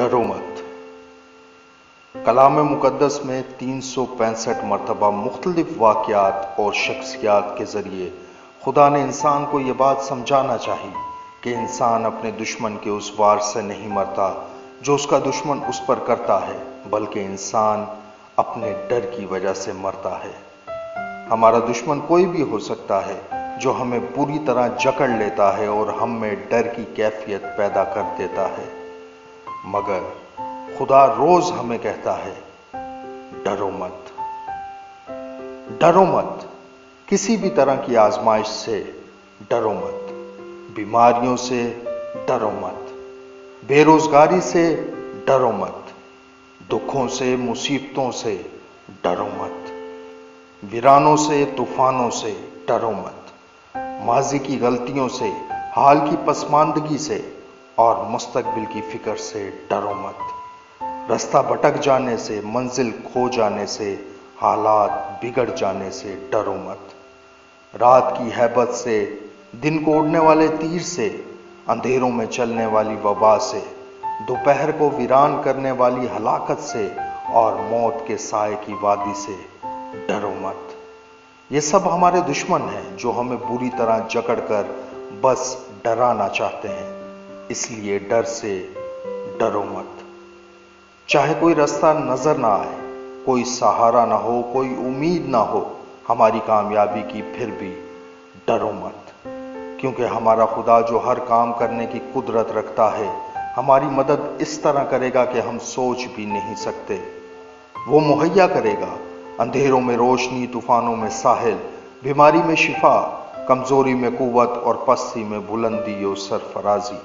डरो मत। कलाम मुक़द्दस में 365 मरतबा मुख्तलिफ वाक़यात और शख्सियात के ज़रिए खुदा ने इंसान को ये बात समझाना चाहिए कि इंसान अपने दुश्मन के उस वार से नहीं मरता जो उसका दुश्मन उस पर करता है, बल्कि इंसान अपने डर की वजह से मरता है। हमारा दुश्मन कोई भी हो सकता है जो हमें पूरी तरह जकड़ लेता है और हम में डर की कैफियत पैदा कर देता है, मगर खुदा रोज हमें कहता है, डरो मत, डरो मत। किसी भी तरह की आजमाइश से डरो मत, बीमारियों से डरो मत, बेरोजगारी से डरो मत, दुखों से, मुसीबतों से डरो मत, वीरानों से, तूफानों से डरो मत, माजी की गलतियों से, हाल की पसमानदगी से और मुस्तकबिल की फिक्र से डरो मत, रास्ता भटक जाने से, मंजिल खो जाने से, हालात बिगड़ जाने से डरो मत, रात की हैबत से, दिन को उड़ने वाले तीर से, अंधेरों में चलने वाली वबा से, दोपहर को वीरान करने वाली हलाकत से और मौत के साए की वादी से डरो मत। ये सब हमारे दुश्मन हैं जो हमें बुरी तरह जकड़कर बस डराना चाहते हैं, इसलिए डर से डरो मत। चाहे कोई रास्ता नजर ना आए, कोई सहारा ना हो, कोई उम्मीद ना हो हमारी कामयाबी की, फिर भी डरो मत, क्योंकि हमारा खुदा जो हर काम करने की कुदरत रखता है, हमारी मदद इस तरह करेगा कि हम सोच भी नहीं सकते। वो मुहैया करेगा अंधेरों में रोशनी, तूफानों में साहिल, बीमारी में शिफा, कमजोरी में कुव्वत और पस्ती में बुलंदी और सरफराजी।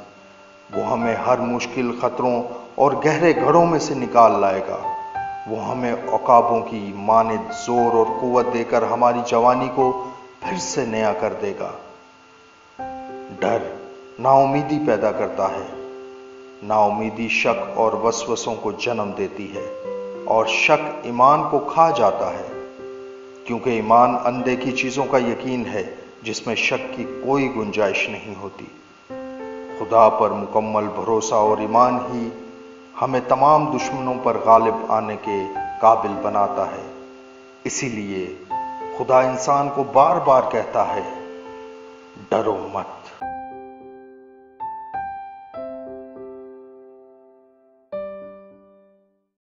वो हमें हर मुश्किल खतरों और गहरे घड़ों में से निकाल लाएगा। वो हमें औकाबों की मानिद जोर और कुव्वत देकर हमारी जवानी को फिर से नया कर देगा। डर नाउमीदी पैदा करता है, नाउमीदी शक और वसवसों को जन्म देती है और शक ईमान को खा जाता है, क्योंकि ईमान अनदेखी चीजों का यकीन है जिसमें शक की कोई गुंजाइश नहीं होती। खुदा पर मुकम्मल भरोसा और ईमान ही हमें तमाम दुश्मनों पर गालिब आने के काबिल बनाता है। इसीलिए खुदा इंसान को बार बार कहता है, डरो मत।